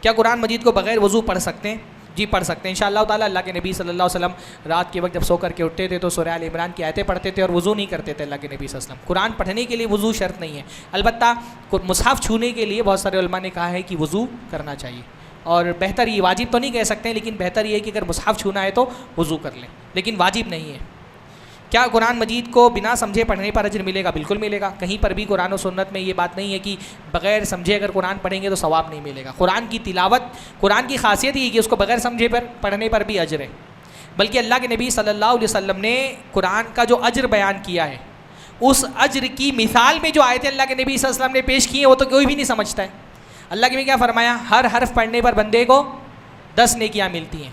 کیا قرآن مجید کو بغیر وضو پڑھ سکتے ہیں؟ جی پڑھ سکتے ہیں انشاءاللہ تعالیٰ۔ اللہ کے نبی صلی اللہ علیہ وسلم رات کے وقت جب سو کر کے اٹھتے تھے تو سورہ آل عمران کی آیتیں پڑھتے تھے اور وضو نہیں کرتے تھے اللہ کے نبی صلی اللہ علیہ وسلم۔ قرآن پڑھنے کے لیے وضو شرط نہیں ہے، البتہ مصحف چھونے کے لیے بہت سارے علماء نے کہا ہے کہ وضو کرنا چاہیے، اور بہتر یہ واجب تو نہیں کہہ سکتے ہیں، لیکن بہتر یہ ہے کہ اگر مصحف چھونا ہے تو وضو کر لیں، لیکن واجب نہیں ہے۔ کیا قرآن مجید کو بنا سمجھے پڑھنے پر اجر ملے گا؟ بالکل ملے گا، کہیں پر بھی قرآن و سنت میں یہ بات نہیں ہے کہ بغیر سمجھے اگر قرآن پڑھیں گے تو ثواب نہیں ملے گا۔ قرآن کی تلاوت، قرآن کی خاصیت یہ کہ اس کو بغیر سمجھے پر پڑھنے پر بھی اجر ہے، بلکہ اللہ کے نبی صلی اللہ علیہ وسلم نے قرآن کا جو اجر بیان کیا ہے، اس اجر کی مثال میں جو آیتیں اللہ کے نبی صلی اللہ علیہ وسلم نے پیش کی ہیں وہ تو کوئی بھی نہیں سمجھتا ہے۔ اللہ کے نبی کیا فرمایا؟ ہر حرف پڑھنے پر بندے کو 10 نیکیاں ملتی ہیں،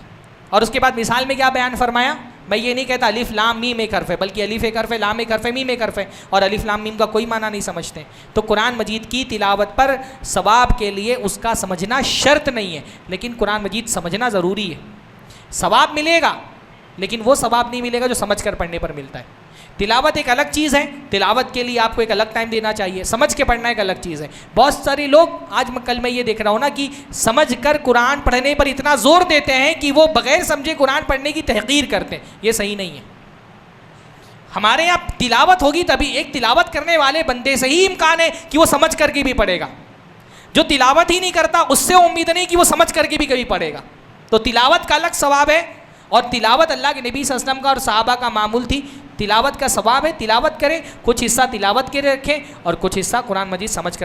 اور اس کے بعد مثال میں کیا بیان فرمایا؟ میں یہ نہیں کہتا الف لام میم ایک حرف ہے، بلکہ الف ایک حرف ہے، لام ایک حرف ہے، میم ایک حرف ہے، اور الف لام میم کا کوئی معنی نہیں سمجھتے۔ تو قرآن مجید کی تلاوت پر ثواب کے لیے اس کا سمجھنا شرط نہیں ہے، لیکن قرآن مجید سمجھنا ضروری ہے۔ ثواب ملے گا، لیکن وہ ثواب نہیں ملے گا جو سمجھ کر پڑھنے پر ملتا ہے۔ تلاوت ایک الگ چیز ہے، تلاوت کے لیے آپ کو ایک الگ ٹائم دینا چاہیے، سمجھ کے پڑھنا ایک الگ چیز ہے۔ بہت سارے لوگ کل میں یہ دیکھ رہا ہوں نا کہ سمجھ کر قرآن پڑھنے پر اتنا زور دیتے ہیں کہ وہ بغیر سمجھے قرآن پڑھنے کی تحقیر کرتے ہیں، یہ صحیح نہیں ہے۔ ہمارے یہاں تلاوت ہوگی تبھی، ایک تلاوت کرنے والے بندے سے ہی امکان ہے کہ وہ سمجھ کر کے بھی پڑھے گا، جو تلاوت ہی نہیں کرتا اس سے امید نہیں کہ وہ سمجھ کر کے بھی کبھی پڑھے گا۔ تو تلاوت کا الگ ثواب ہے، اور تلاوت اللہ کے نبی صلی اللہ علیہ وسلم کا اور صحابہ کا معمول تھی، تلاوت کا ثواب ہے، تلاوت کریں، کچھ حصہ تلاوت کے رکھیں اور کچھ حصہ قرآن مجید سمجھ کر